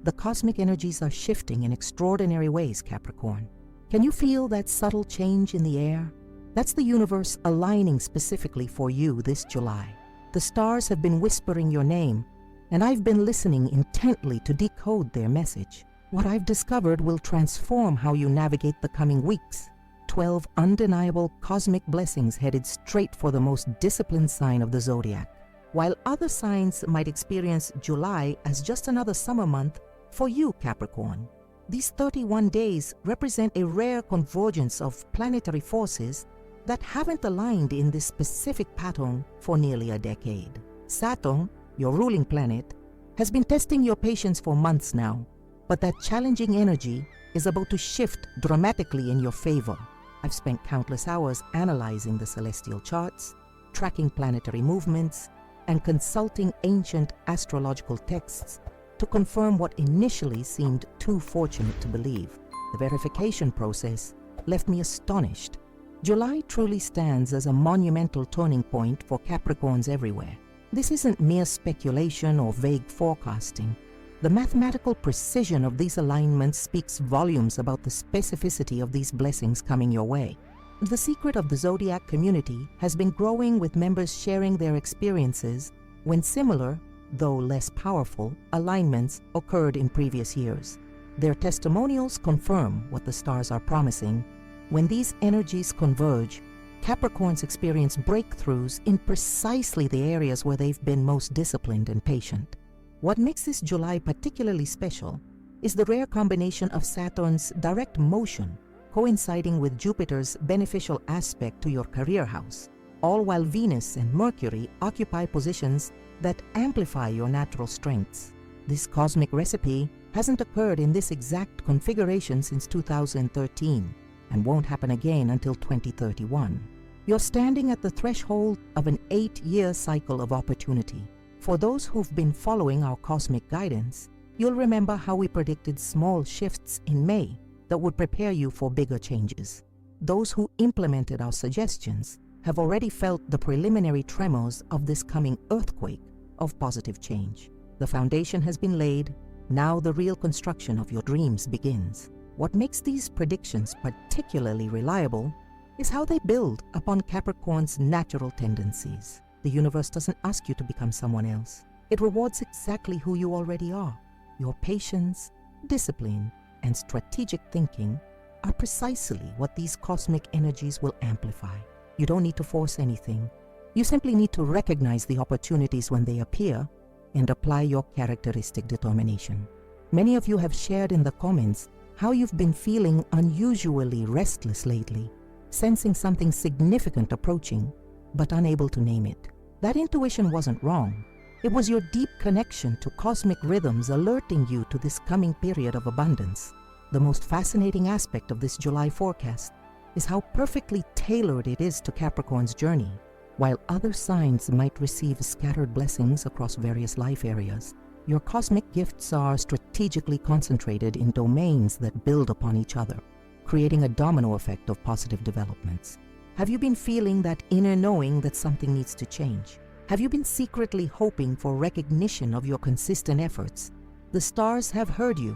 The cosmic energies are shifting in extraordinary ways, Capricorn. Can you feel that subtle change in the air? That's the universe aligning specifically for you this July. The stars have been whispering your name, and I've been listening intently to decode their message. What I've discovered will transform how you navigate the coming weeks. 12 undeniable cosmic blessings headed straight for the most disciplined sign of the Zodiac. While other signs might experience July as just another summer month, for you, Capricorn, these 31 days represent a rare convergence of planetary forces that haven't aligned in this specific pattern for nearly a decade. Saturn, your ruling planet, has been testing your patience for months now, but that challenging energy is about to shift dramatically in your favor. I've spent countless hours analyzing the celestial charts, tracking planetary movements, and consulting ancient astrological texts to confirm what initially seemed too fortunate to believe. The verification process left me astonished. July truly stands as a monumental turning point for Capricorns everywhere. This isn't mere speculation or vague forecasting. The mathematical precision of these alignments speaks volumes about the specificity of these blessings coming your way. The secret of the Zodiac community has been growing, with members sharing their experiences when similar, though less powerful, alignments occurred in previous years. Their testimonials confirm what the stars are promising. When these energies converge, Capricorns experience breakthroughs in precisely the areas where they've been most disciplined and patient. What makes this July particularly special is the rare combination of Saturn's direct motion coinciding with Jupiter's beneficial aspect to your career house, all while Venus and Mercury occupy positions that amplify your natural strengths. This cosmic recipe hasn't occurred in this exact configuration since 2013 and won't happen again until 2031. You're standing at the threshold of an 8-year cycle of opportunity. For those who've been following our cosmic guidance, you'll remember how we predicted small shifts in May that would prepare you for bigger changes. Those who implemented our suggestions have already felt the preliminary tremors of this coming earthquake of positive change. The foundation has been laid. Now the real construction of your dreams begins. What makes these predictions particularly reliable is how they build upon Capricorn's natural tendencies. The universe doesn't ask you to become someone else. It rewards exactly who you already are. Your patience, discipline, and strategic thinking are precisely what these cosmic energies will amplify. You don't need to force anything. You simply need to recognize the opportunities when they appear and apply your characteristic determination. Many of you have shared in the comments how you've been feeling unusually restless lately, sensing something significant approaching, but unable to name it. That intuition wasn't wrong. It was your deep connection to cosmic rhythms alerting you to this coming period of abundance. The most fascinating aspect of this July forecast is how perfectly tailored it is to Capricorn's journey. While other signs might receive scattered blessings across various life areas, your cosmic gifts are strategically concentrated in domains that build upon each other, creating a domino effect of positive developments. Have you been feeling that inner knowing that something needs to change? Have you been secretly hoping for recognition of your consistent efforts? The stars have heard you.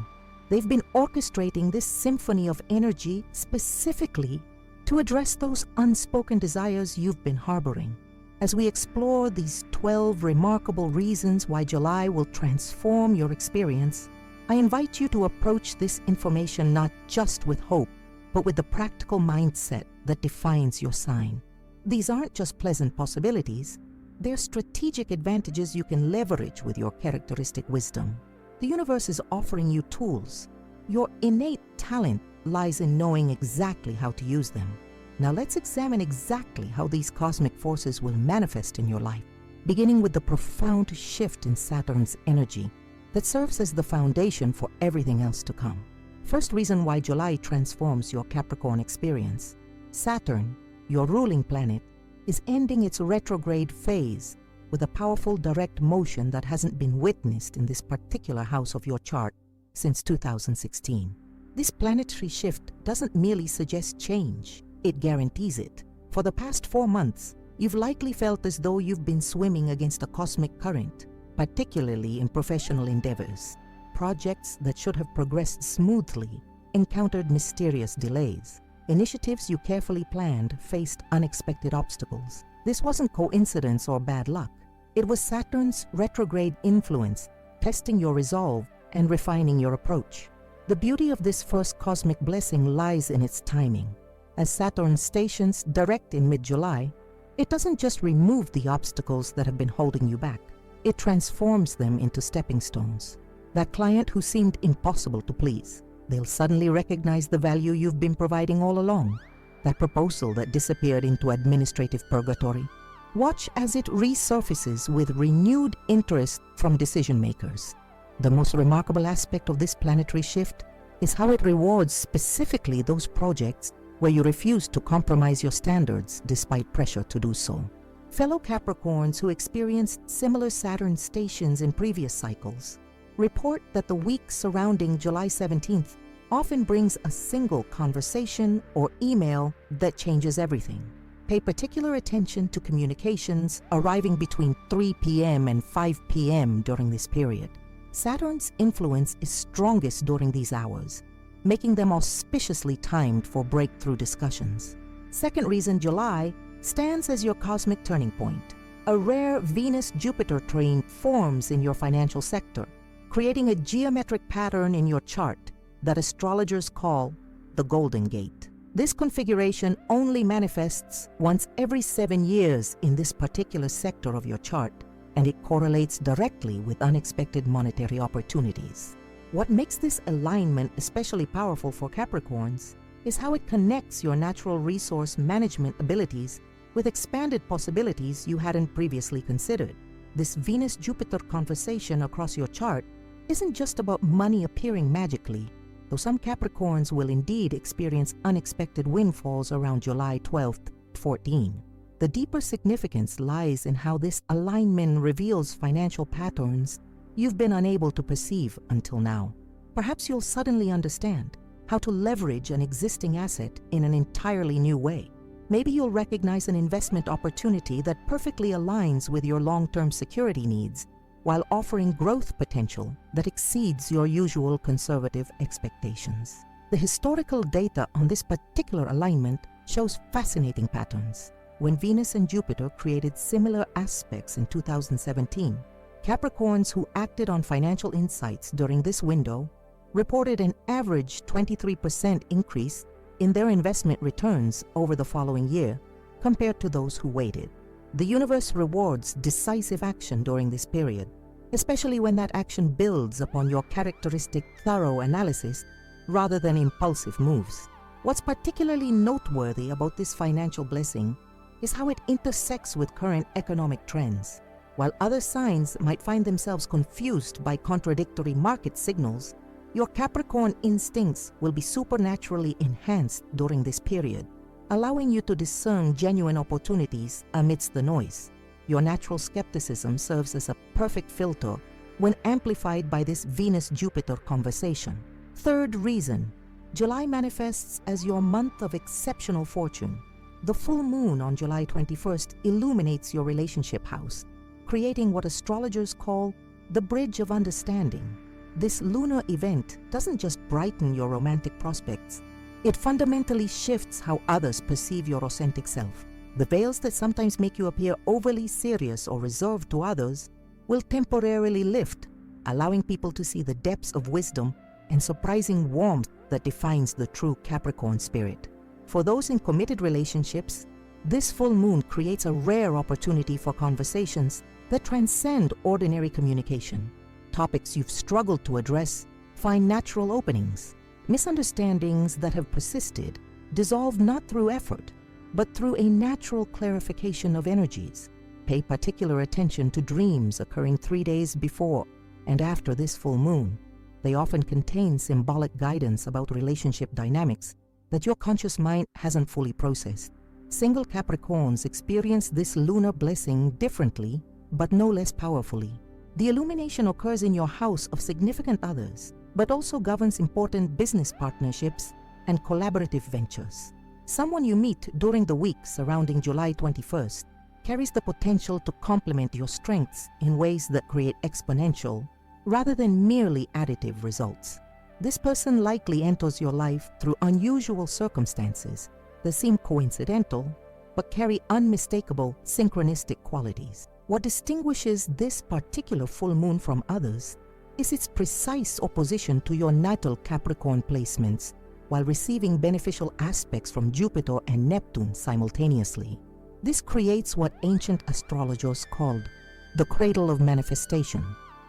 They've been orchestrating this symphony of energy specifically to address those unspoken desires you've been harboring. As we explore these 12 remarkable reasons why July will transform your experience, I invite you to approach this information not just with hope, but with the practical mindset that defines your sign. These aren't just pleasant possibilities, they're strategic advantages you can leverage with your characteristic wisdom. The universe is offering you tools. Your innate talent lies in knowing exactly how to use them. Now let's examine exactly how these cosmic forces will manifest in your life, beginning with the profound shift in Saturn's energy that serves as the foundation for everything else to come. First reason why July transforms your Capricorn experience. Saturn, your ruling planet, is ending its retrograde phase with a powerful direct motion that hasn't been witnessed in this particular house of your chart since 2016. This planetary shift doesn't merely suggest change, it guarantees it. For the past 4 months, you've likely felt as though you've been swimming against a cosmic current, particularly in professional endeavors. projects that should have progressed smoothly encountered mysterious delays. Initiatives you carefully planned faced unexpected obstacles. This wasn't coincidence or bad luck. It was Saturn's retrograde influence, testing your resolve and refining your approach. The beauty of this first cosmic blessing lies in its timing. As Saturn stations direct in mid-July, it doesn't just remove the obstacles that have been holding you back. It transforms them into stepping stones. That client who seemed impossible to please, they'll suddenly recognize the value you've been providing all along. That proposal that disappeared into administrative purgatory. Watch as it resurfaces with renewed interest from decision makers. The most remarkable aspect of this planetary shift is how it rewards specifically those projects where you refuse to compromise your standards despite pressure to do so. Fellow Capricorns who experienced similar Saturn stations in previous cycles report that the week surrounding July 17th often brings a single conversation or email that changes everything. Pay particular attention to communications arriving between 3 p.m. and 5 p.m. during this period. Saturn's influence is strongest during these hours, making them auspiciously timed for breakthrough discussions. Second reason, July stands as your cosmic turning point. A rare Venus-Jupiter trine forms in your financial sector, creating a geometric pattern in your chart that astrologers call the Golden Gate. This configuration only manifests once every 7 years in this particular sector of your chart, and it correlates directly with unexpected monetary opportunities. What makes this alignment especially powerful for Capricorns is how it connects your natural resource management abilities with expanded possibilities you hadn't previously considered. This Venus-Jupiter conversation across your chart isn't just about money appearing magically, though some Capricorns will indeed experience unexpected windfalls around July 12th, 14. The deeper significance lies in how this alignment reveals financial patterns you've been unable to perceive until now. Perhaps you'll suddenly understand how to leverage an existing asset in an entirely new way. Maybe you'll recognize an investment opportunity that perfectly aligns with your long-term security needs while offering growth potential that exceeds your usual conservative expectations. The historical data on this particular alignment shows fascinating patterns. When Venus and Jupiter created similar aspects in 2017, Capricorns who acted on financial insights during this window reported an average 23% increase in their investment returns over the following year compared to those who waited. The universe rewards decisive action during this period, especially when that action builds upon your characteristic thorough analysis rather than impulsive moves. What's particularly noteworthy about this financial blessing is how it intersects with current economic trends. While other signs might find themselves confused by contradictory market signals, your Capricorn instincts will be supernaturally enhanced during this period, allowing you to discern genuine opportunities amidst the noise. Your natural skepticism serves as a perfect filter when amplified by this Venus-Jupiter conversation. Third reason, July manifests as your month of exceptional fortune. The full moon on July 21st illuminates your relationship house, creating what astrologers call the bridge of understanding. This lunar event doesn't just brighten your romantic prospects, it fundamentally shifts how others perceive your authentic self. The veils that sometimes make you appear overly serious or reserved to others will temporarily lift, allowing people to see the depths of wisdom and surprising warmth that defines the true Capricorn spirit. For those in committed relationships, this full moon creates a rare opportunity for conversations that transcend ordinary communication. Topics you've struggled to address find natural openings. Misunderstandings that have persisted dissolve not through effort, but through a natural clarification of energies. Pay particular attention to dreams occurring 3 days before and after this full moon. They often contain symbolic guidance about relationship dynamics that your conscious mind hasn't fully processed. Single Capricorns experience this lunar blessing differently, but no less powerfully. The illumination occurs in your house of significant others, but also governs important business partnerships and collaborative ventures. Someone you meet during the week surrounding July 21st carries the potential to complement your strengths in ways that create exponential, rather than merely additive results. This person likely enters your life through unusual circumstances that seem coincidental but carry unmistakable synchronistic qualities. What distinguishes this particular full moon from others is its precise opposition to your natal Capricorn placements, while receiving beneficial aspects from Jupiter and Neptune simultaneously. This creates what ancient astrologers called the cradle of manifestation,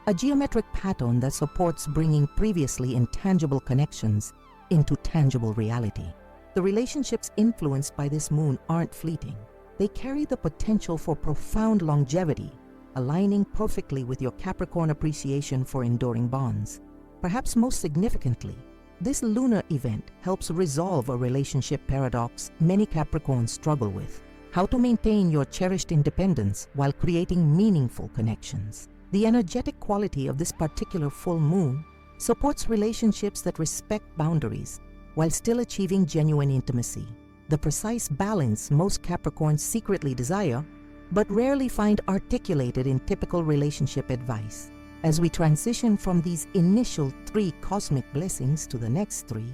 a geometric pattern that supports bringing previously intangible connections into tangible reality. The relationships influenced by this moon aren't fleeting. They carry the potential for profound longevity, aligning perfectly with your Capricorn appreciation for enduring bonds. Perhaps most significantly, this lunar event helps resolve a relationship paradox many Capricorns struggle with: how to maintain your cherished independence while creating meaningful connections. The energetic quality of this particular full moon supports relationships that respect boundaries while still achieving genuine intimacy, the precise balance most Capricorns secretly desire but rarely find articulated in typical relationship advice. As we transition from these initial 3 cosmic blessings to the next 3,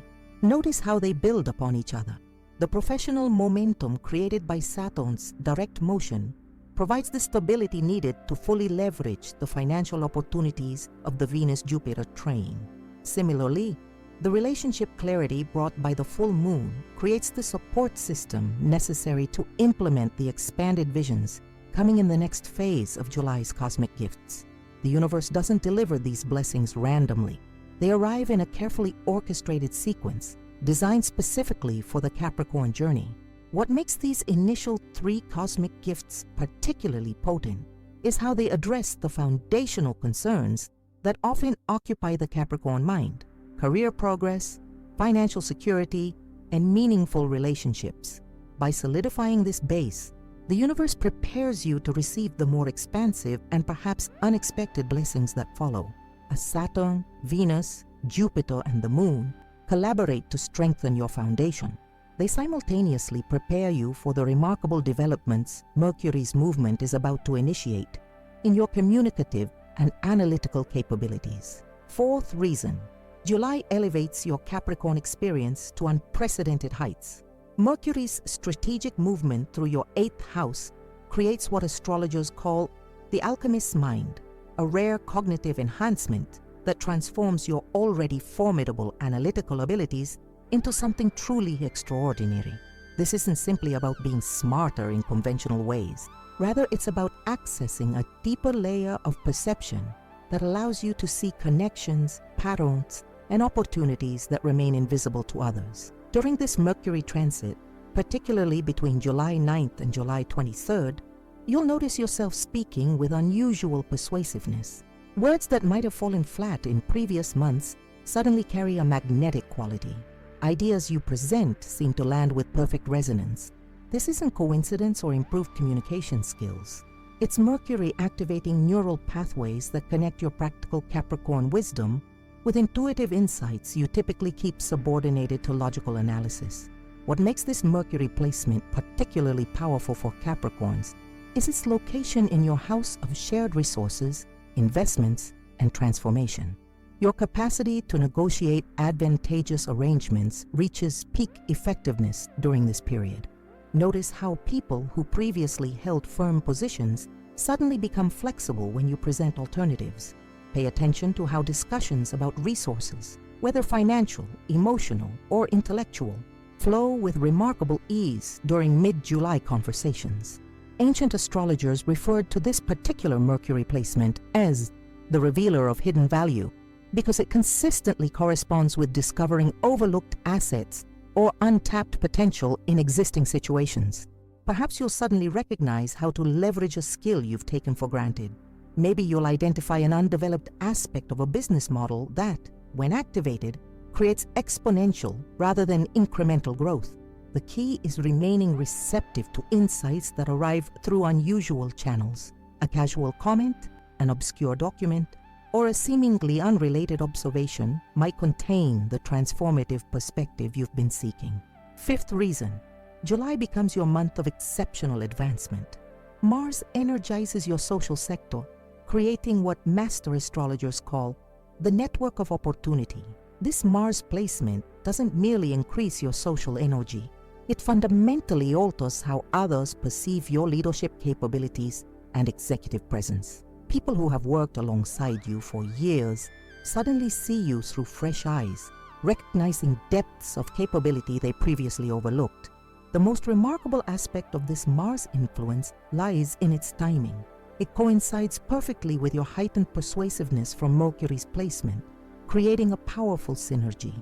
notice how they build upon each other. The professional momentum created by Saturn's direct motion provides the stability needed to fully leverage the financial opportunities of the Venus-Jupiter trine. Similarly, the relationship clarity brought by the full moon creates the support system necessary to implement the expanded visions coming in the next phase of July's cosmic gifts. The universe doesn't deliver these blessings randomly. They arrive in a carefully orchestrated sequence designed specifically for the Capricorn journey. What makes these initial 3 cosmic gifts particularly potent is how they address the foundational concerns that often occupy the Capricorn mind: career progress, financial security, and meaningful relationships. By solidifying this base, the universe prepares you to receive the more expansive and perhaps unexpected blessings that follow. As Saturn, Venus, Jupiter, and the Moon collaborate to strengthen your foundation, they simultaneously prepare you for the remarkable developments Mercury's movement is about to initiate in your communicative and analytical capabilities. 4th reason: July elevates your Capricorn experience to unprecedented heights. Mercury's strategic movement through your 8th house creates what astrologers call the alchemist's mind, a rare cognitive enhancement that transforms your already formidable analytical abilities into something truly extraordinary. This isn't simply about being smarter in conventional ways. Rather, it's about accessing a deeper layer of perception that allows you to see connections, patterns, and opportunities that remain invisible to others. During this Mercury transit, particularly between July 9th and July 23rd, you'll notice yourself speaking with unusual persuasiveness. Words that might have fallen flat in previous months suddenly carry a magnetic quality. Ideas you present seem to land with perfect resonance. This isn't coincidence or improved communication skills. It's Mercury activating neural pathways that connect your practical Capricorn wisdom with intuitive insights you typically keep subordinated to logical analysis. What makes this Mercury placement particularly powerful for Capricorns is its location in your house of shared resources, investments, and transformation. Your capacity to negotiate advantageous arrangements reaches peak effectiveness during this period. Notice how people who previously held firm positions suddenly become flexible when you present alternatives. Pay attention to how discussions about resources, whether financial, emotional, or intellectual, flow with remarkable ease during mid-July conversations. Ancient astrologers referred to this particular Mercury placement as the revealer of hidden value, because it consistently corresponds with discovering overlooked assets or untapped potential in existing situations. Perhaps you'll suddenly recognize how to leverage a skill you've taken for granted. Maybe you'll identify an undeveloped aspect of a business model that, when activated, creates exponential rather than incremental growth. The key is remaining receptive to insights that arrive through unusual channels. A casual comment, an obscure document, or a seemingly unrelated observation might contain the transformative perspective you've been seeking. 5th reason: July becomes your month of exceptional advancement. Mars energizes your social sector, creating what master astrologers call the network of opportunity. This Mars placement doesn't merely increase your social energy, it fundamentally alters how others perceive your leadership capabilities and executive presence. People who have worked alongside you for years suddenly see you through fresh eyes, recognizing depths of capability they previously overlooked. The most remarkable aspect of this Mars influence lies in its timing. It coincides perfectly with your heightened persuasiveness from Mercury's placement, creating a powerful synergy.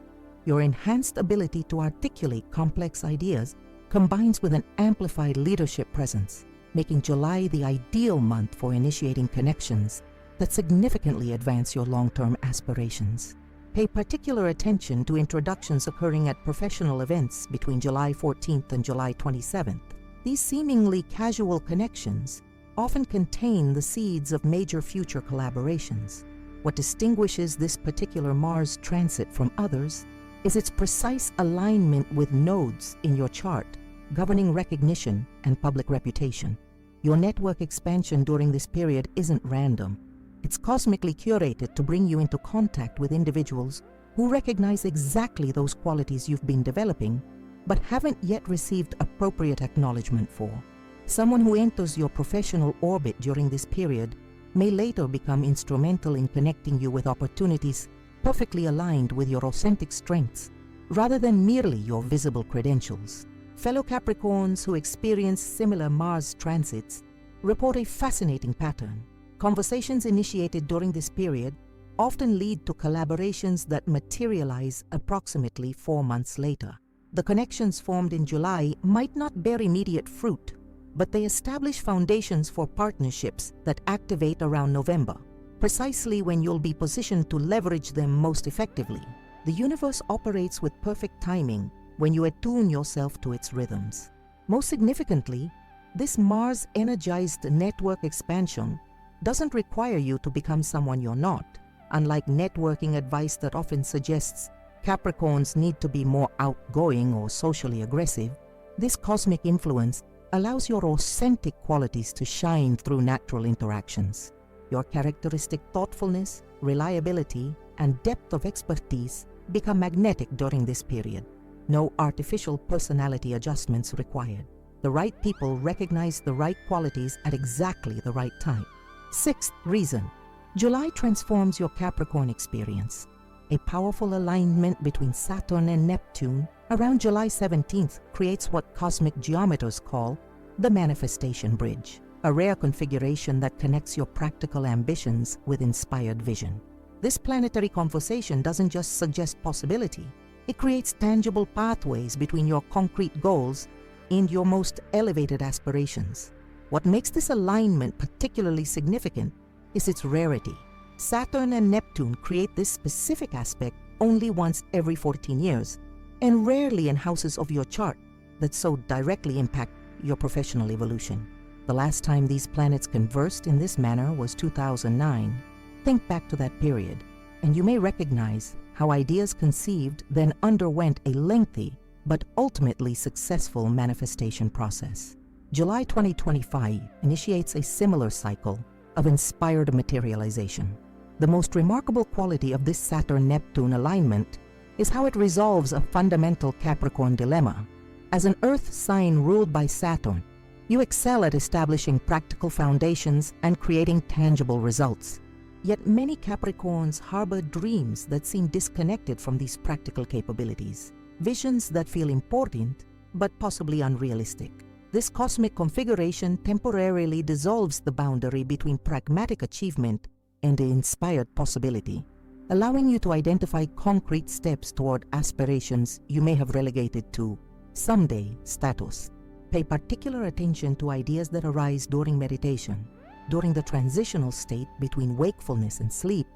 Your enhanced ability to articulate complex ideas combines with an amplified leadership presence, making July the ideal month for initiating connections that significantly advance your long-term aspirations. Pay particular attention to introductions occurring at professional events between July 14th and July 27th. These seemingly casual connections often contain the seeds of major future collaborations. What distinguishes this particular Mars transit from others is its precise alignment with nodes in your chart, governing recognition and public reputation. Your network expansion during this period isn't random. It's cosmically curated to bring you into contact with individuals who recognize exactly those qualities you've been developing, but haven't yet received appropriate acknowledgement for. Someone who enters your professional orbit during this period may later become instrumental in connecting you with opportunities perfectly aligned with your authentic strengths, rather than merely your visible credentials. Fellow Capricorns who experience similar Mars transits report a fascinating pattern. Conversations initiated during this period often lead to collaborations that materialize approximately 4 months later. The connections formed in July might not bear immediate fruit, but they establish foundations for partnerships that activate around November, precisely when you'll be positioned to leverage them most effectively. The universe operates with perfect timing when you attune yourself to its rhythms. Most significantly, this Mars-energized network expansion doesn't require you to become someone you're not. Unlike networking advice that often suggests Capricorns need to be more outgoing or socially aggressive, this cosmic influence allows your authentic qualities to shine through natural interactions. Your characteristic thoughtfulness, reliability, and depth of expertise become magnetic during this period. No artificial personality adjustments required. The right people recognize the right qualities at exactly the right time. Sixth reason, July transforms your Capricorn experience. A powerful alignment between Saturn and Neptune around July 17th creates what cosmic geometers call the manifestation bridge, a rare configuration that connects your practical ambitions with inspired vision. This planetary conversation doesn't just suggest possibility, it creates tangible pathways between your concrete goals and your most elevated aspirations. What makes this alignment particularly significant is its rarity. Saturn and Neptune create this specific aspect only once every 14 years, and rarely in houses of your chart that so directly impact your professional evolution. The last time these planets conversed in this manner was 2009. Think back to that period, and you may recognize how ideas conceived then underwent a lengthy but ultimately successful manifestation process. July 2025 initiates a similar cycle of inspired materialization. The most remarkable quality of this Saturn-Neptune alignment is how it resolves a fundamental Capricorn dilemma. As an Earth sign ruled by Saturn, you excel at establishing practical foundations and creating tangible results. Yet many Capricorns harbor dreams that seem disconnected from these practical capabilities, visions that feel important but possibly unrealistic. This cosmic configuration temporarily dissolves the boundary between pragmatic achievement and inspired possibility, allowing you to identify concrete steps toward aspirations you may have relegated to someday status. Pay particular attention to ideas that arise during meditation, during the transitional state between wakefulness and sleep,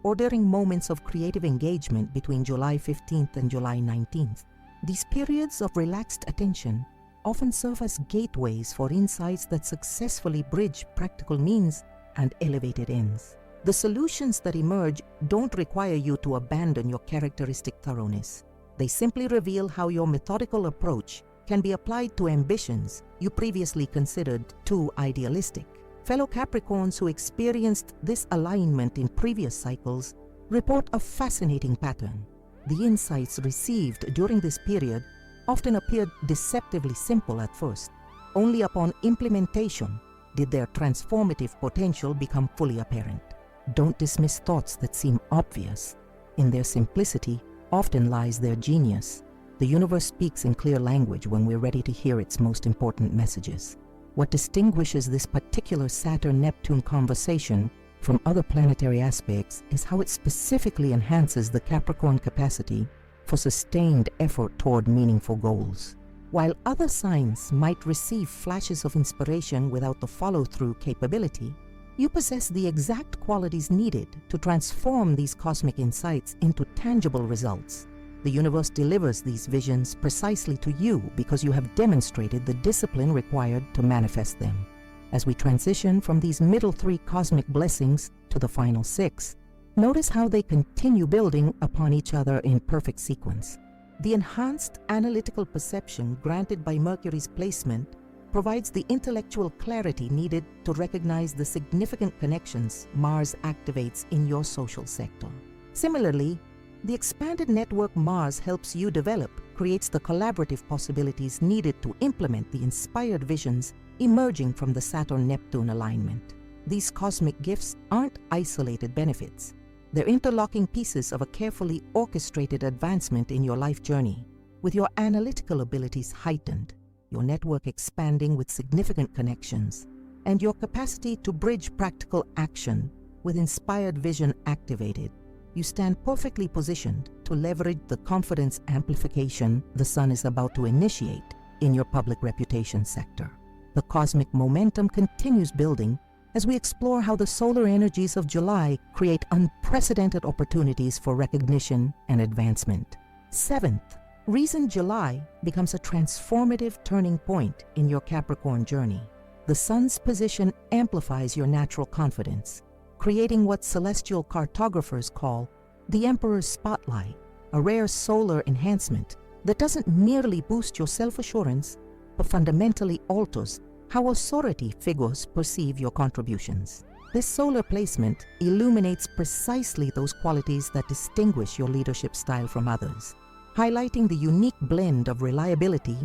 or during moments of creative engagement between July 15th and July 19th. These periods of relaxed attention often serve as gateways for insights that successfully bridge practical means and elevated ends. The solutions that emerge don't require you to abandon your characteristic thoroughness. They simply reveal how your methodical approach can be applied to ambitions you previously considered too idealistic. Fellow Capricorns who experienced this alignment in previous cycles report a fascinating pattern. The insights received during this period often appeared deceptively simple at first. Only upon implementation did their transformative potential become fully apparent. Don't dismiss thoughts that seem obvious. In their simplicity often lies their genius. The universe speaks in clear language when we're ready to hear its most important messages. What distinguishes this particular Saturn-Neptune conversation from other planetary aspects is how it specifically enhances the Capricorn capacity for sustained effort toward meaningful goals. While other signs might receive flashes of inspiration without the follow-through capability, you possess the exact qualities needed to transform these cosmic insights into tangible results. The universe delivers these visions precisely to you because you have demonstrated the discipline required to manifest them. As we transition from these middle 3 cosmic blessings to the final 6, notice how they continue building upon each other in perfect sequence. The enhanced analytical perception granted by Mercury's placement provides the intellectual clarity needed to recognize the significant connections Mars activates in your social sector. Similarly, the expanded network Mars helps you develop creates the collaborative possibilities needed to implement the inspired visions emerging from the Saturn-Neptune alignment. These cosmic gifts aren't isolated benefits. They're interlocking pieces of a carefully orchestrated advancement in your life journey. With your analytical abilities heightened, your network expanding with significant connections, and your capacity to bridge practical action with inspired vision activated, you stand perfectly positioned to leverage the confidence amplification the Sun is about to initiate in your public reputation sector. The cosmic momentum continues building as we explore how the solar energies of July create unprecedented opportunities for recognition and advancement. 7th, reason July becomes a transformative turning point in your Capricorn journey. The Sun's position amplifies your natural confidence, creating what celestial cartographers call the Emperor's Spotlight, a rare solar enhancement that doesn't merely boost your self-assurance, but fundamentally alters how authority figures perceive your contributions. This solar placement illuminates precisely those qualities that distinguish your leadership style from others, highlighting the unique blend of reliability,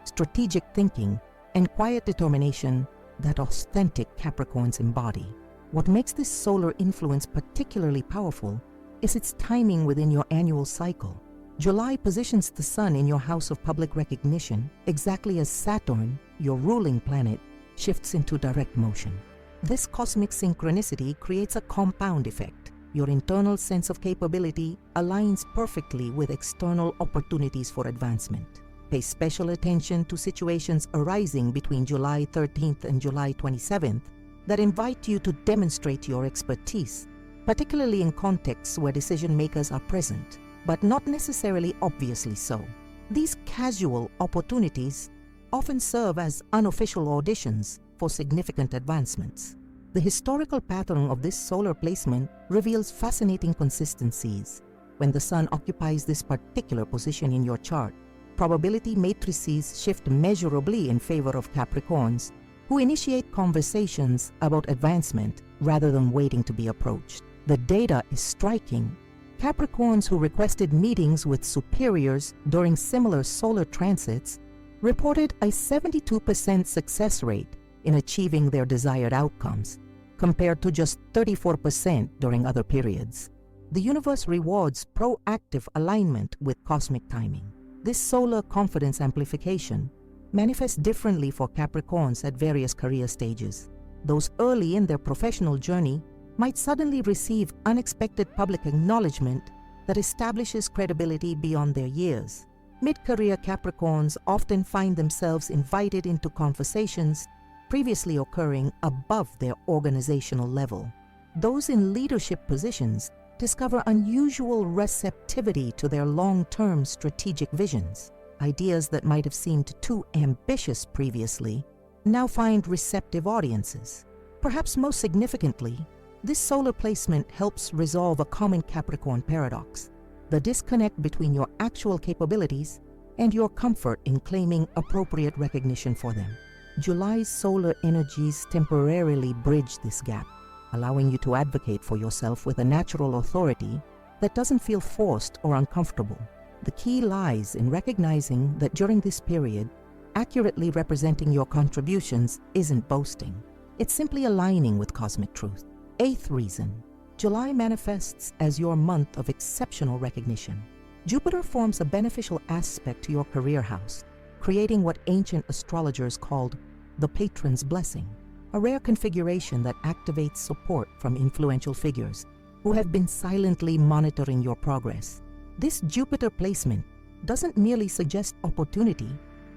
strategic thinking, and quiet determination that authentic Capricorns embody. What makes this solar influence particularly powerful is its timing within your annual cycle. July positions the Sun in your house of public recognition exactly as Saturn, your ruling planet, shifts into direct motion. This cosmic synchronicity creates a compound effect. Your internal sense of capability aligns perfectly with external opportunities for advancement. Pay special attention to situations arising between July 13th and July 27th that invite you to demonstrate your expertise, particularly in contexts where decision makers are present, but not necessarily obviously so. These casual opportunities often serve as unofficial auditions for significant advancements. The historical pattern of this solar placement reveals fascinating consistencies. When the Sun occupies this particular position in your chart, probability matrices shift measurably in favor of Capricorns, who initiate conversations about advancement rather than waiting to be approached. The data is striking. Capricorns who requested meetings with superiors during similar solar transits reported a 72% success rate in achieving their desired outcomes, compared to just 34% during other periods. The universe rewards proactive alignment with cosmic timing. This solar confidence amplification manifests differently for Capricorns at various career stages. Those early in their professional journey might suddenly receive unexpected public acknowledgement that establishes credibility beyond their years. Mid-career Capricorns often find themselves invited into conversations previously occurring above their organizational level. Those in leadership positions discover unusual receptivity to their long-term strategic visions. Ideas that might have seemed too ambitious previously now find receptive audiences. Perhaps most significantly, this solar placement helps resolve a common Capricorn paradox: the disconnect between your actual capabilities and your comfort in claiming appropriate recognition for them. July's solar energies temporarily bridge this gap, allowing you to advocate for yourself with a natural authority that doesn't feel forced or uncomfortable. The key lies in recognizing that during this period, accurately representing your contributions isn't boasting. It's simply aligning with cosmic truth. 8th reason, July manifests as your month of exceptional recognition. Jupiter forms a beneficial aspect to your career house, creating what ancient astrologers called the patron's blessing, a rare configuration that activates support from influential figures who have been silently monitoring your progress. This Jupiter placement doesn't merely suggest opportunity,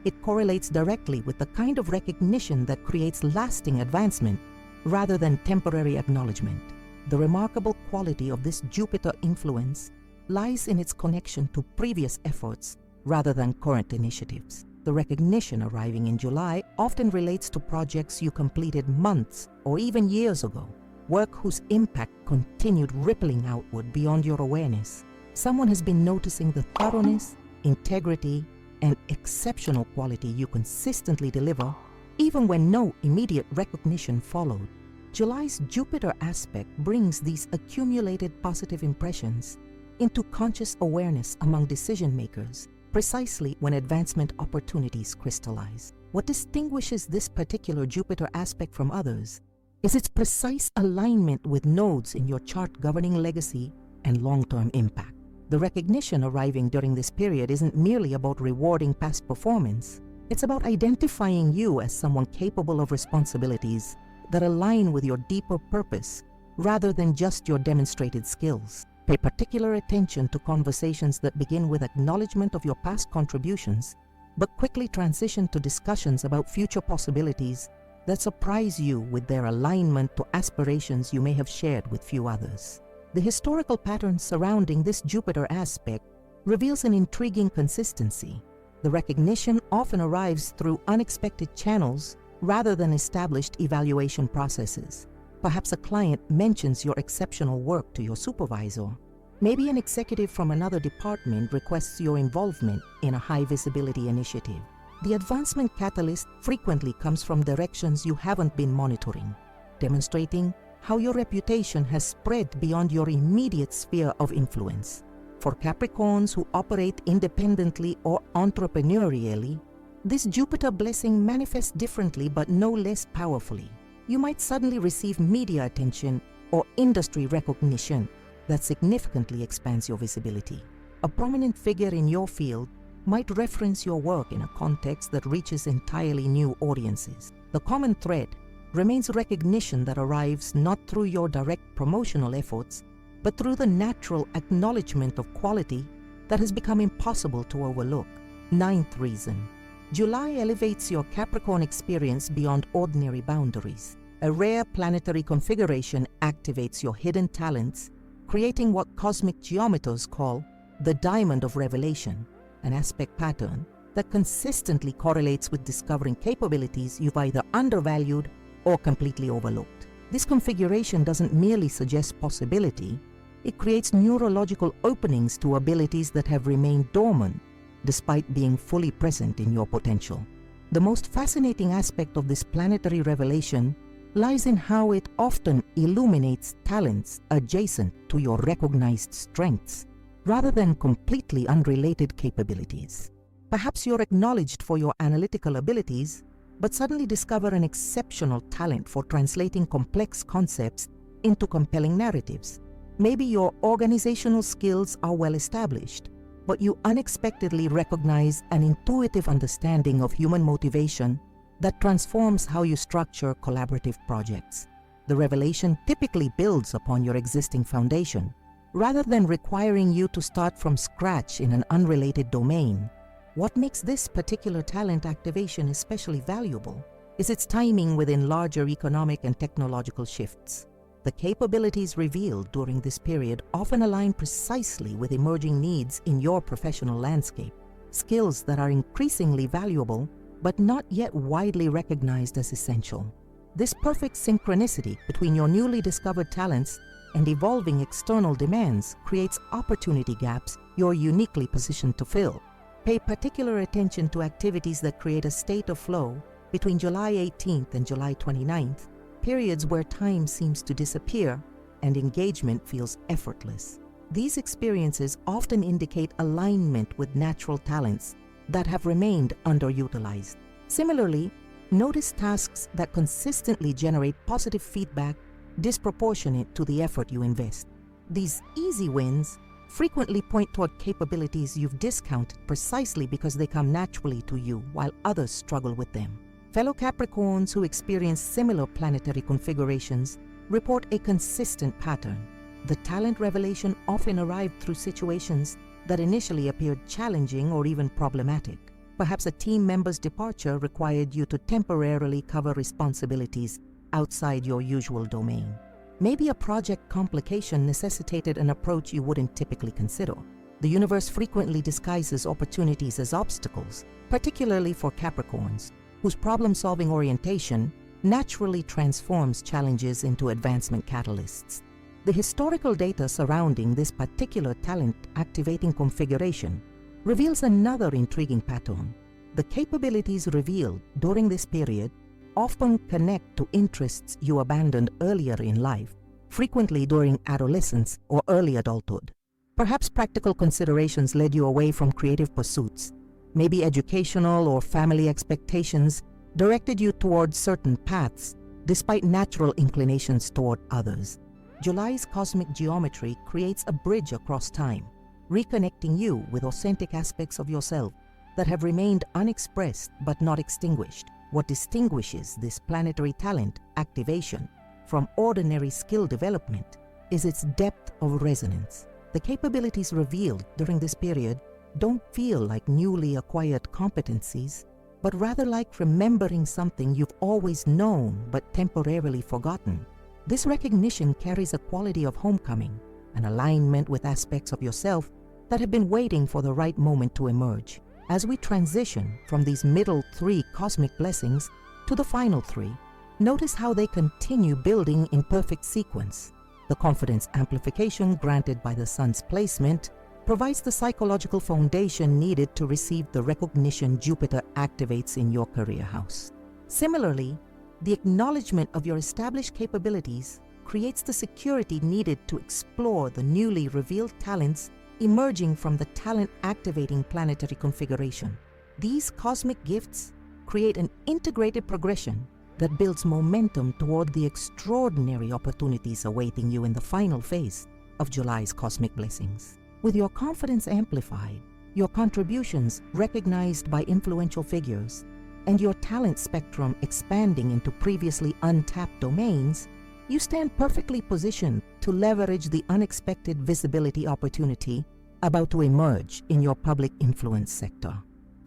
it correlates directly with the kind of recognition that creates lasting advancement rather than temporary acknowledgement. The remarkable quality of this Jupiter influence lies in its connection to previous efforts rather than current initiatives. The recognition arriving in July often relates to projects you completed months or even years ago, work whose impact continued rippling outward beyond your awareness. Someone has been noticing the thoroughness, integrity, and exceptional quality you consistently deliver, even when no immediate recognition followed. July's Jupiter aspect brings these accumulated positive impressions into conscious awareness among decision makers, precisely when advancement opportunities crystallize. What distinguishes this particular Jupiter aspect from others is its precise alignment with nodes in your chart governing legacy and long-term impact. The recognition arriving during this period isn't merely about rewarding past performance. It's about identifying you as someone capable of responsibilities that align with your deeper purpose rather than just your demonstrated skills. Pay particular attention to conversations that begin with acknowledgement of your past contributions, but quickly transition to discussions about future possibilities that surprise you with their alignment to aspirations you may have shared with few others. The historical pattern surrounding this Jupiter aspect reveals an intriguing consistency. The recognition often arrives through unexpected channels rather than established evaluation processes. Perhaps a client mentions your exceptional work to your supervisor. Maybe an executive from another department requests your involvement in a high-visibility initiative. The advancement catalyst frequently comes from directions you haven't been monitoring, demonstrating how your reputation has spread beyond your immediate sphere of influence. For Capricorns who operate independently or entrepreneurially, this Jupiter blessing manifests differently but no less powerfully. You might suddenly receive media attention or industry recognition that significantly expands your visibility. A prominent figure in your field might reference your work in a context that reaches entirely new audiences. The common thread remains recognition that arrives not through your direct promotional efforts, but through the natural acknowledgement of quality that has become impossible to overlook. 9th reason, July elevates your Capricorn experience beyond ordinary boundaries. A rare planetary configuration activates your hidden talents, creating what cosmic geometers call the diamond of revelation, an aspect pattern that consistently correlates with discovering capabilities you've either undervalued or completely overlooked. This configuration doesn't merely suggest possibility, it creates neurological openings to abilities that have remained dormant despite being fully present in your potential. The most fascinating aspect of this planetary revelation lies in how it often illuminates talents adjacent to your recognized strengths, rather than completely unrelated capabilities. Perhaps you're acknowledged for your analytical abilities, but suddenly discover an exceptional talent for translating complex concepts into compelling narratives. Maybe your organizational skills are well established, but you unexpectedly recognize an intuitive understanding of human motivation that transforms how you structure collaborative projects. The revelation typically builds upon your existing foundation, rather than requiring you to start from scratch in an unrelated domain. What makes this particular talent activation especially valuable is its timing within larger economic and technological shifts. The capabilities revealed during this period often align precisely with emerging needs in your professional landscape, skills that are increasingly valuable but not yet widely recognized as essential. This perfect synchronicity between your newly discovered talents and evolving external demands creates opportunity gaps you're uniquely positioned to fill. Pay particular attention to activities that create a state of flow Between July 18th and July 29th, periods where time seems to disappear and engagement feels effortless. These experiences often indicate alignment with natural talents that have remained underutilized. Similarly, notice tasks that consistently generate positive feedback disproportionate to the effort you invest. These easy wins frequently point toward capabilities you've discounted precisely because they come naturally to you while others struggle with them. Fellow Capricorns who experience similar planetary configurations report a consistent pattern. The talent revelation often arrived through situations that initially appeared challenging or even problematic. Perhaps a team member's departure required you to temporarily cover responsibilities outside your usual domain. Maybe a project complication necessitated an approach you wouldn't typically consider. The universe frequently disguises opportunities as obstacles, particularly for Capricorns, whose problem-solving orientation naturally transforms challenges into advancement catalysts. The historical data surrounding this particular talent-activating configuration reveals another intriguing pattern. The capabilities revealed during this period often connect to interests you abandoned earlier in life, frequently during adolescence or early adulthood. Perhaps practical considerations led you away from creative pursuits. Maybe educational or family expectations directed you towards certain paths, despite natural inclinations toward others. July's cosmic geometry creates a bridge across time, reconnecting you with authentic aspects of yourself that have remained unexpressed but not extinguished. What distinguishes this planetary talent activation from ordinary skill development is its depth of resonance. The capabilities revealed during this period don't feel like newly acquired competencies, but rather like remembering something you've always known but temporarily forgotten. This recognition carries a quality of homecoming, an alignment with aspects of yourself that have been waiting for the right moment to emerge. As we transition from these middle three cosmic blessings to the final three, notice how they continue building in perfect sequence. The confidence amplification granted by the Sun's placement provides the psychological foundation needed to receive the recognition Jupiter activates in your career house. Similarly, the acknowledgement of your established capabilities creates the security needed to explore the newly revealed talents emerging from the talent-activating planetary configuration. These cosmic gifts create an integrated progression that builds momentum toward the extraordinary opportunities awaiting you in the final phase of July's cosmic blessings. With your confidence amplified, your contributions recognized by influential figures, and your talent spectrum expanding into previously untapped domains, you stand perfectly positioned to leverage the unexpected visibility opportunity about to emerge in your public influence sector.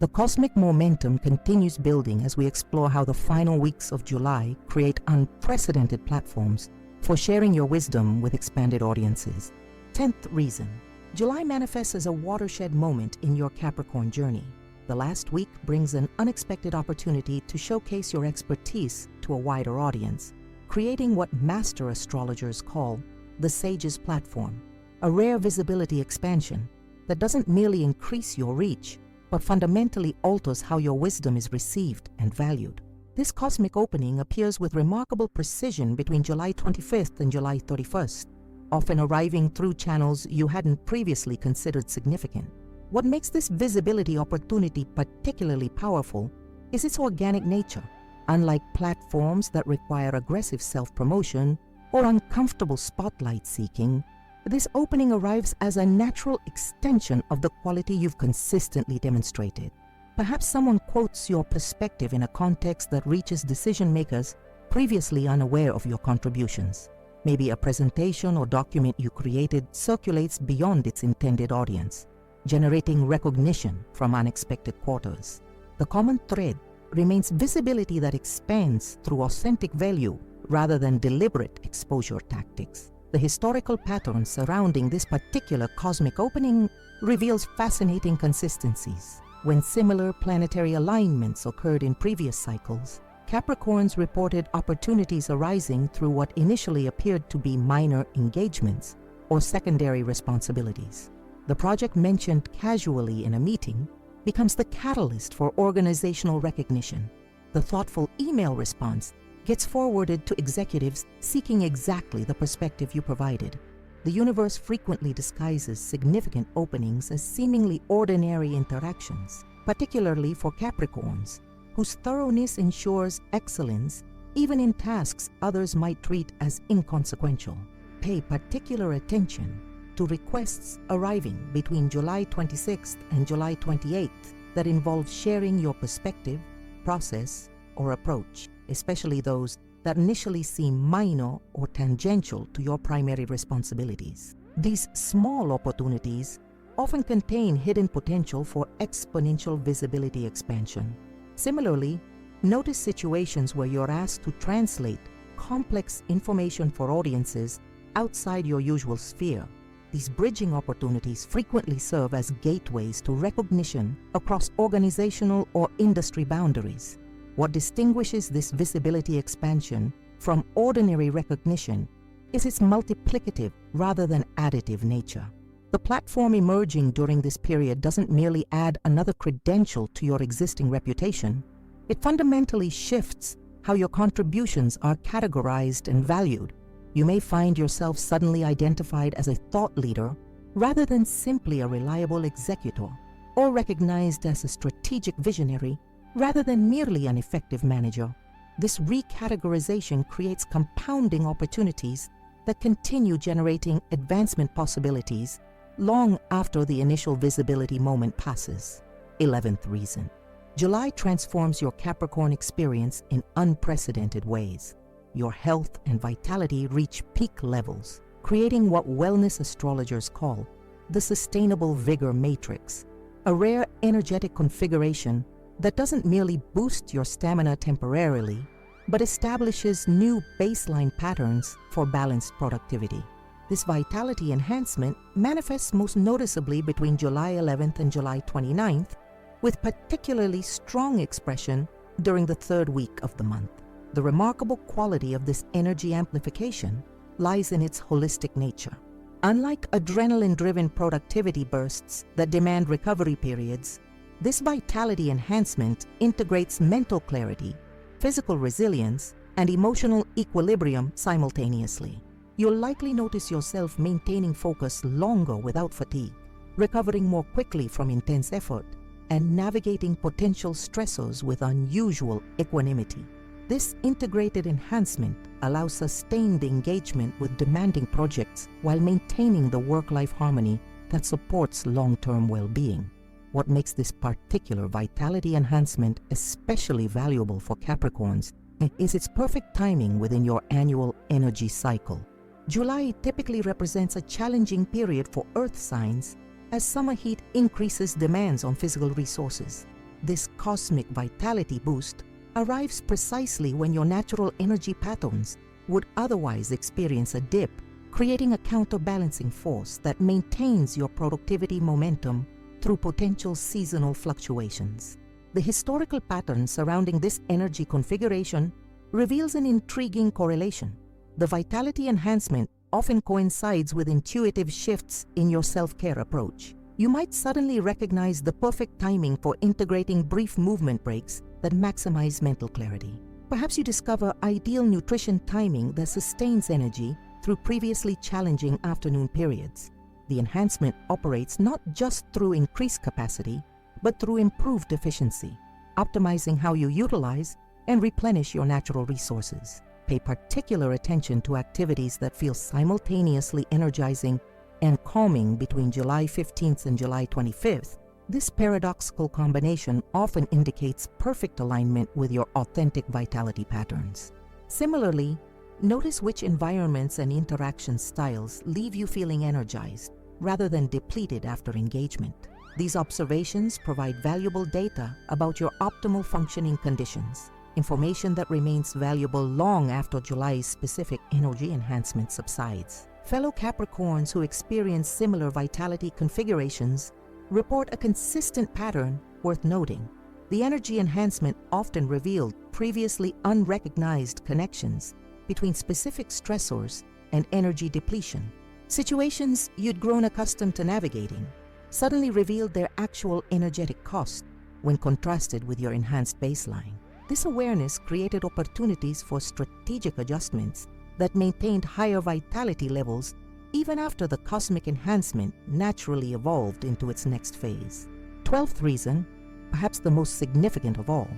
The cosmic momentum continues building as we explore how the final weeks of July create unprecedented platforms for sharing your wisdom with expanded audiences. 10th reason. July manifests as a watershed moment in your Capricorn journey. The last week brings an unexpected opportunity to showcase your expertise to a wider audience, creating what master astrologers call the Sage's platform, a rare visibility expansion that doesn't merely increase your reach, but fundamentally alters how your wisdom is received and valued. This cosmic opening appears with remarkable precision between July 25th and July 31st, often arriving through channels you hadn't previously considered significant. What makes this visibility opportunity particularly powerful is its organic nature. Unlike platforms that require aggressive self-promotion or uncomfortable spotlight seeking, this opening arrives as a natural extension of the quality you've consistently demonstrated. Perhaps someone quotes your perspective in a context that reaches decision-makers previously unaware of your contributions. Maybe a presentation or document you created circulates beyond its intended audience, generating recognition from unexpected quarters. The common thread remains visibility that expands through authentic value rather than deliberate exposure tactics. The historical pattern surrounding this particular cosmic opening reveals fascinating consistencies. When similar planetary alignments occurred in previous cycles, Capricorns reported opportunities arising through what initially appeared to be minor engagements or secondary responsibilities. The project mentioned casually in a meeting becomes the catalyst for organizational recognition, The thoughtful email response gets forwarded to executives seeking exactly the perspective you provided. The universe frequently disguises significant openings as seemingly ordinary interactions, particularly for Capricorns, whose thoroughness ensures excellence even in tasks others might treat as inconsequential. Pay particular attention to requests arriving between July 26th and July 28th that involve sharing your perspective, process, or approach, especially those that initially seem minor or tangential to your primary responsibilities. These small opportunities often contain hidden potential for exponential visibility expansion. Similarly, notice situations where you're asked to translate complex information for audiences outside your usual sphere. These bridging opportunities frequently serve as gateways to recognition across organizational or industry boundaries. What distinguishes this visibility expansion from ordinary recognition is its multiplicative rather than additive nature. The platform emerging during this period doesn't merely add another credential to your existing reputation, it fundamentally shifts how your contributions are categorized and valued. You may find yourself suddenly identified as a thought leader rather than simply a reliable executor, or recognized as a strategic visionary rather than merely an effective manager. This recategorization creates compounding opportunities that continue generating advancement possibilities long after the initial visibility moment passes. 11th reason. July transforms your Capricorn experience in unprecedented ways. Your health and vitality reach peak levels, creating what wellness astrologers call the sustainable vigor matrix, a rare energetic configuration that doesn't merely boost your stamina temporarily, but establishes new baseline patterns for balanced productivity. This vitality enhancement manifests most noticeably between July 11th and July 29th, with particularly strong expression during the third week of the month. The remarkable quality of this energy amplification lies in its holistic nature. Unlike adrenaline-driven productivity bursts that demand recovery periods, this vitality enhancement integrates mental clarity, physical resilience, and emotional equilibrium simultaneously. You'll likely notice yourself maintaining focus longer without fatigue, recovering more quickly from intense effort, and navigating potential stressors with unusual equanimity. This integrated enhancement allows sustained engagement with demanding projects while maintaining the work-life harmony that supports long-term well-being. What makes this particular vitality enhancement especially valuable for Capricorns is its perfect timing within your annual energy cycle. July typically represents a challenging period for Earth signs as summer heat increases demands on physical resources. This cosmic vitality boost arrives precisely when your natural energy patterns would otherwise experience a dip, creating a counterbalancing force that maintains your productivity momentum through potential seasonal fluctuations. The historical pattern surrounding this energy configuration reveals an intriguing correlation. The vitality enhancement often coincides with intuitive shifts in your self-care approach. You might suddenly recognize the perfect timing for integrating brief movement breaks that maximize mental clarity. Perhaps you discover ideal nutrition timing that sustains energy through previously challenging afternoon periods. The enhancement operates not just through increased capacity, but through improved efficiency, optimizing how you utilize and replenish your natural resources. Pay particular attention to activities that feel simultaneously energizing and calming between July 15th and July 25th. This paradoxical combination often indicates perfect alignment with your authentic vitality patterns. Similarly, notice which environments and interaction styles leave you feeling energized rather than depleted after engagement. These observations provide valuable data about your optimal functioning conditions, information that remains valuable long after July's specific energy enhancement subsides. Fellow Capricorns who experience similar vitality configurations report a consistent pattern worth noting. The energy enhancement often revealed previously unrecognized connections between specific stressors and energy depletion. Situations you'd grown accustomed to navigating suddenly revealed their actual energetic cost when contrasted with your enhanced baseline. This awareness created opportunities for strategic adjustments that maintained higher vitality levels even after the cosmic enhancement naturally evolved into its next phase. 12th reason, perhaps the most significant of all,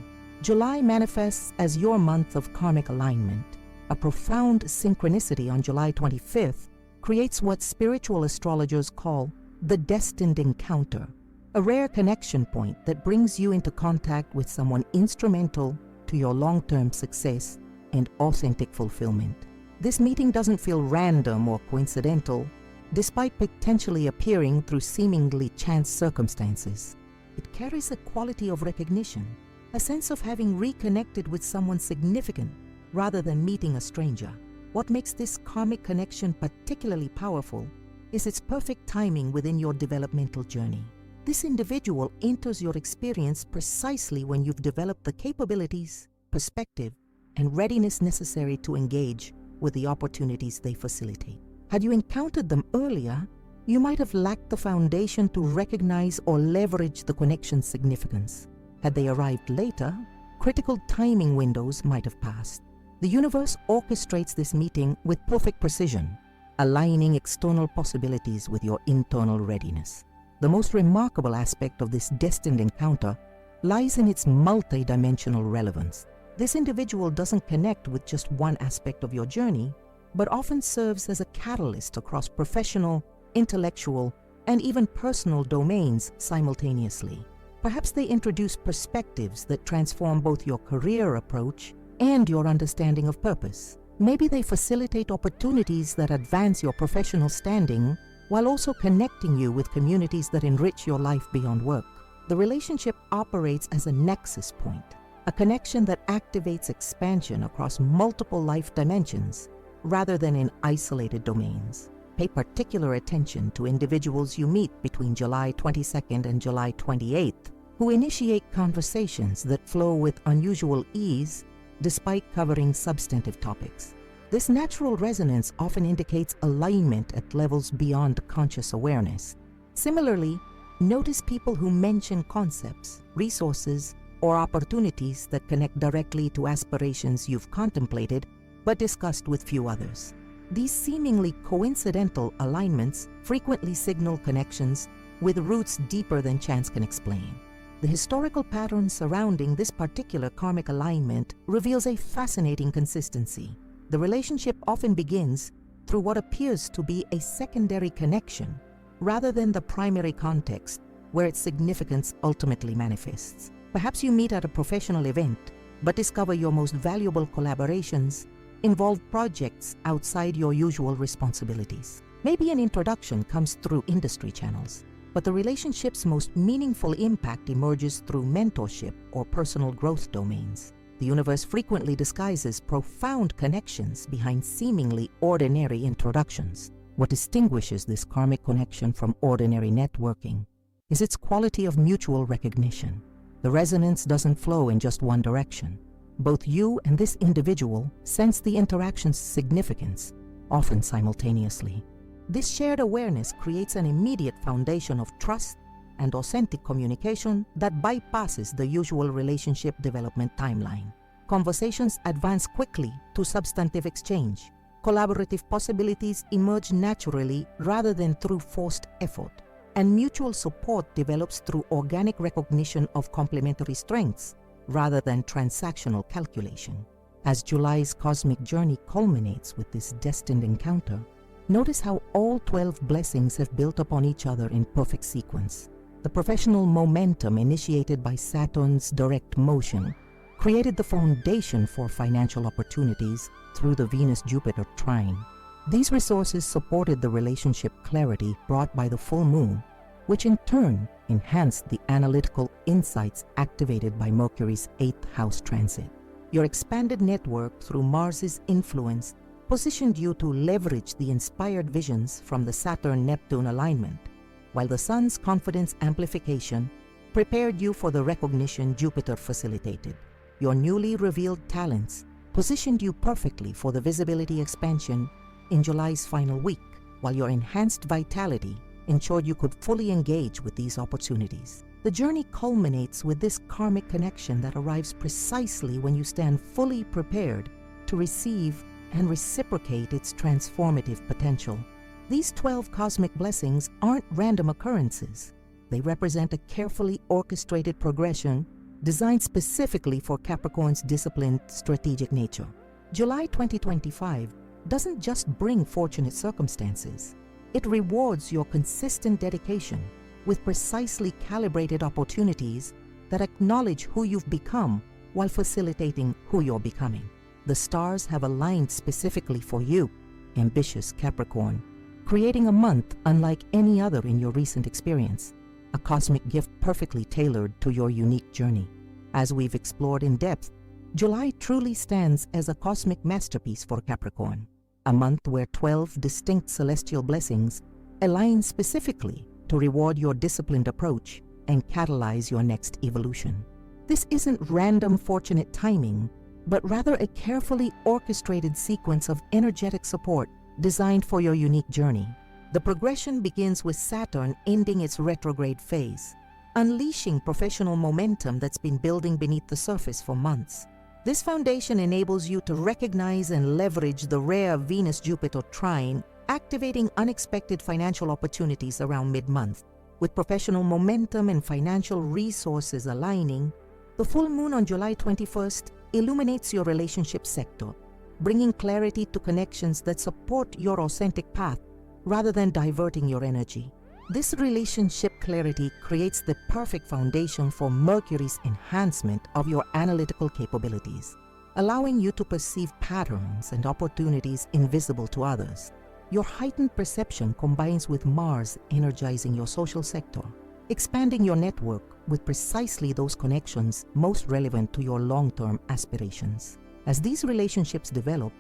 July manifests as your month of karmic alignment. A profound synchronicity on July 25th creates what spiritual astrologers call the destined encounter, a rare connection point that brings you into contact with someone instrumental to your long-term success and authentic fulfillment. This meeting doesn't feel random or coincidental, despite potentially appearing through seemingly chance circumstances. It carries a quality of recognition, a sense of having reconnected with someone significant rather than meeting a stranger. What makes this karmic connection particularly powerful is its perfect timing within your developmental journey. This individual enters your experience precisely when you've developed the capabilities, perspective, and readiness necessary to engage with the opportunities they facilitate. Had you encountered them earlier, you might have lacked the foundation to recognize or leverage the connection's significance. Had they arrived later, critical timing windows might have passed. The universe orchestrates this meeting with perfect precision, aligning external possibilities with your internal readiness. The most remarkable aspect of this destined encounter lies in its multi-dimensional relevance. This individual doesn't connect with just one aspect of your journey, but often serves as a catalyst across professional, intellectual, and even personal domains simultaneously. Perhaps they introduce perspectives that transform both your career approach and your understanding of purpose. Maybe they facilitate opportunities that advance your professional standing while also connecting you with communities that enrich your life beyond work. The relationship operates as a nexus point, a connection that activates expansion across multiple life dimensions rather than in isolated domains. Pay particular attention to individuals you meet between July 22nd and July 28th who initiate conversations that flow with unusual ease despite covering substantive topics. This natural resonance often indicates alignment at levels beyond conscious awareness. Similarly, notice people who mention concepts, resources, or opportunities that connect directly to aspirations you've contemplated but discussed with few others. These seemingly coincidental alignments frequently signal connections with roots deeper than chance can explain. The historical pattern surrounding this particular karmic alignment reveals a fascinating consistency. The relationship often begins through what appears to be a secondary connection rather than the primary context where its significance ultimately manifests. Perhaps you meet at a professional event, but discover your most valuable collaborations involve projects outside your usual responsibilities. Maybe an introduction comes through industry channels, but the relationship's most meaningful impact emerges through mentorship or personal growth domains. The universe frequently disguises profound connections behind seemingly ordinary introductions. What distinguishes this karmic connection from ordinary networking is its quality of mutual recognition. The resonance doesn't flow in just one direction. Both you and this individual sense the interaction's significance, often simultaneously. This shared awareness creates an immediate foundation of trust and authentic communication that bypasses the usual relationship development timeline. Conversations advance quickly to substantive exchange. Collaborative possibilities emerge naturally rather than through forced effort, and mutual support develops through organic recognition of complementary strengths rather than transactional calculation. As July's cosmic journey culminates with this destined encounter, notice how all 12 blessings have built upon each other in perfect sequence. The professional momentum initiated by Saturn's direct motion created the foundation for financial opportunities through the Venus-Jupiter trine. These resources supported the relationship clarity brought by the full moon, which in turn enhanced the analytical insights activated by Mercury's 8th house transit. Your expanded network through Mars's influence positioned you to leverage the inspired visions from the Saturn-Neptune alignment, while the Sun's confidence amplification prepared you for the recognition Jupiter facilitated. Your newly revealed talents positioned you perfectly for the visibility expansion in July's final week, while your enhanced vitality ensured you could fully engage with these opportunities. The journey culminates with this karmic connection that arrives precisely when you stand fully prepared to receive and reciprocate its transformative potential. These 12 cosmic blessings aren't random occurrences. They represent a carefully orchestrated progression designed specifically for Capricorn's disciplined, strategic nature. July 2025 doesn't just bring fortunate circumstances. It rewards your consistent dedication with precisely calibrated opportunities that acknowledge who you've become while facilitating who you're becoming. The stars have aligned specifically for you, ambitious Capricorn, creating a month unlike any other in your recent experience, a cosmic gift perfectly tailored to your unique journey. As we've explored in depth, July truly stands as a cosmic masterpiece for Capricorn, a month where 12 distinct celestial blessings align specifically to reward your disciplined approach and catalyze your next evolution. This isn't random fortunate timing, but rather a carefully orchestrated sequence of energetic support designed for your unique journey. The progression begins with Saturn ending its retrograde phase, unleashing professional momentum that's been building beneath the surface for months. This foundation enables you to recognize and leverage the rare Venus-Jupiter trine, activating unexpected financial opportunities around mid-month. With professional momentum and financial resources aligning, the full moon on July 21st illuminates your relationship sector, bringing clarity to connections that support your authentic path rather than diverting your energy. This relationship clarity creates the perfect foundation for Mercury's enhancement of your analytical capabilities, allowing you to perceive patterns and opportunities invisible to others. Your heightened perception combines with Mars energizing your social sector, expanding your network with precisely those connections most relevant to your long-term aspirations. As these relationships develop,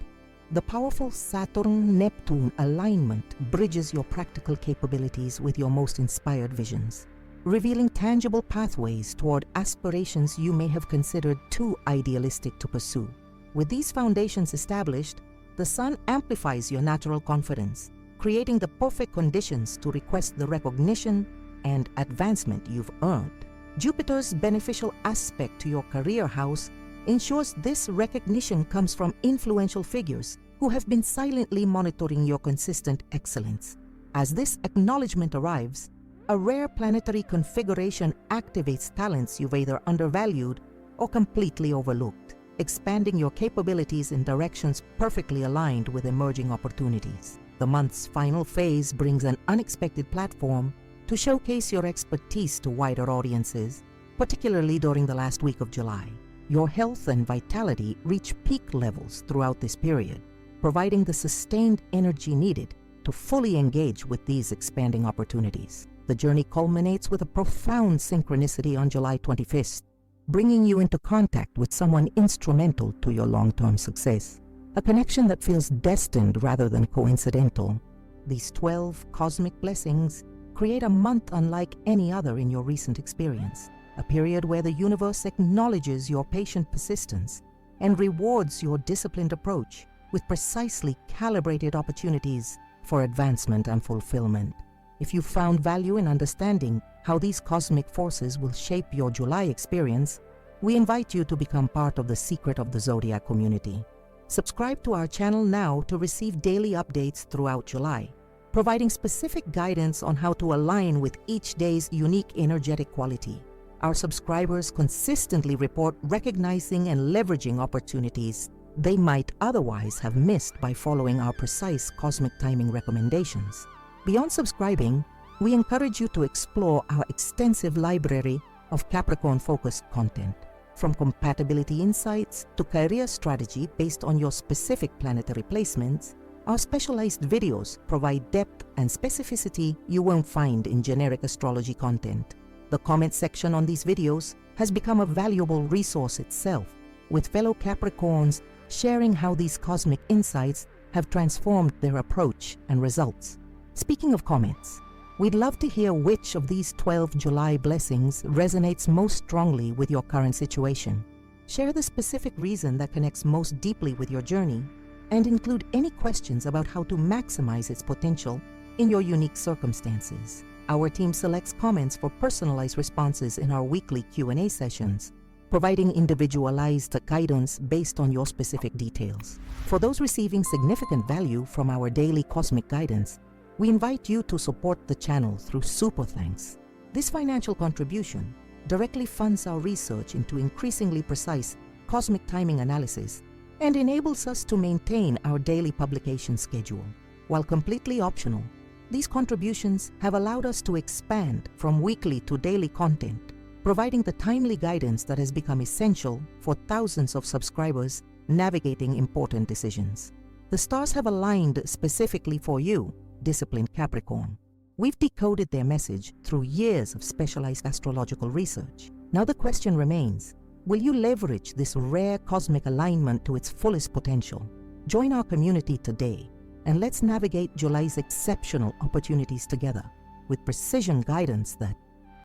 the powerful Saturn-Neptune alignment bridges your practical capabilities with your most inspired visions, revealing tangible pathways toward aspirations you may have considered too idealistic to pursue. With these foundations established, the Sun amplifies your natural confidence, creating the perfect conditions to request the recognition and advancement you've earned. Jupiter's beneficial aspect to your career house ensures this recognition comes from influential figures who have been silently monitoring your consistent excellence. As this acknowledgement arrives, a rare planetary configuration activates talents you've either undervalued or completely overlooked, expanding your capabilities in directions perfectly aligned with emerging opportunities. The month's final phase brings an unexpected platform to showcase your expertise to wider audiences, particularly during the last week of July. Your health and vitality reach peak levels throughout this period, providing the sustained energy needed to fully engage with these expanding opportunities. The journey culminates with a profound synchronicity on July 25th, bringing you into contact with someone instrumental to your long-term success, a connection that feels destined rather than coincidental. These 12 cosmic blessings create a month unlike any other in your recent experience, a period where the universe acknowledges your patient persistence and rewards your disciplined approach with precisely calibrated opportunities for advancement and fulfillment. If you found value in understanding how these cosmic forces will shape your July experience, we invite you to become part of the Secret of the Zodiac community. Subscribe to our channel now to receive daily updates throughout July, providing specific guidance on how to align with each day's unique energetic quality. Our subscribers consistently report recognizing and leveraging opportunities they might otherwise have missed by following our precise cosmic timing recommendations. Beyond subscribing, we encourage you to explore our extensive library of Capricorn-focused content. From compatibility insights to career strategy based on your specific planetary placements, our specialized videos provide depth and specificity you won't find in generic astrology content. The comment section on these videos has become a valuable resource itself, with fellow Capricorns sharing how these cosmic insights have transformed their approach and results. Speaking of comments, we'd love to hear which of these 12 July blessings resonates most strongly with your current situation. Share the specific reason that connects most deeply with your journey, and include any questions about how to maximize its potential in your unique circumstances. Our team selects comments for personalized responses in our weekly Q&A sessions, providing individualized guidance based on your specific details. For those receiving significant value from our daily cosmic guidance, we invite you to support the channel through Super Thanks. This financial contribution directly funds our research into increasingly precise cosmic timing analysis and enables us to maintain our daily publication schedule. While completely optional, these contributions have allowed us to expand from weekly to daily content, providing the timely guidance that has become essential for thousands of subscribers navigating important decisions. The stars have aligned specifically for you, disciplined Capricorn. We've decoded their message through years of specialized astrological research. Now the question remains, will you leverage this rare cosmic alignment to its fullest potential? Join our community today, and let's navigate July's exceptional opportunities together with precision guidance that